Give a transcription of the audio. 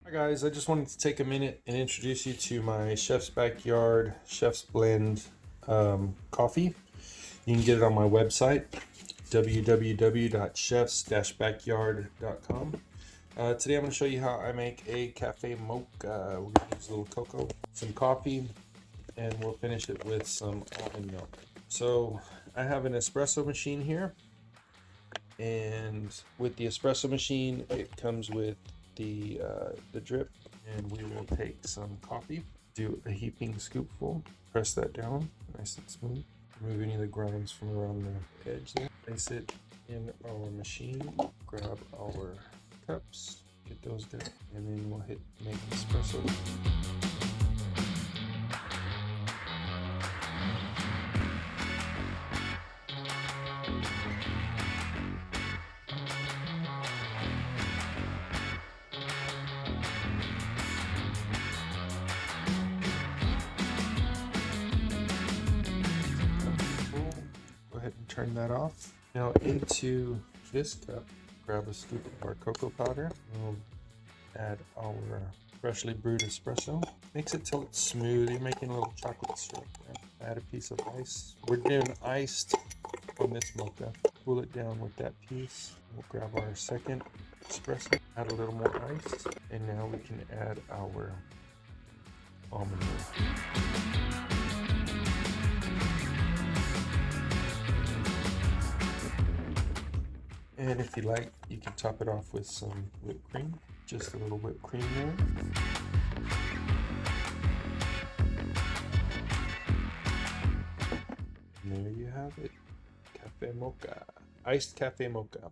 Hi guys, I just wanted to take a minute and introduce you to my Chef's Backyard Chef's Blend coffee. You can get it on my website, www.chefs-backyard.com. Today I'm going to show you how I make a cafe mocha. We're going to use a little cocoa, some coffee, and we'll finish it with some almond milk. So I have an espresso machine here, and with the espresso machine it comes with the drip, and we will take some coffee, do a heaping scoopful, press that down nice and smooth, remove any of the grinds from around the edge there, place it in our machine, grab our cups, get those there, and then we'll hit make espresso. Go ahead and turn that off. Now into this cup, grab a scoop of our cocoa powder. We'll add our freshly brewed espresso. Mix it till it's smooth. You're making a little chocolate syrup there. Add a piece of ice. We're doing iced on this mocha. Cool it down with that piece. We'll grab our second espresso, add a little more ice, and now we can add our almond milk. And if you like, you can top it off with some whipped cream. Just a little whipped cream there. And there you have it. Cafe mocha. Iced cafe mocha.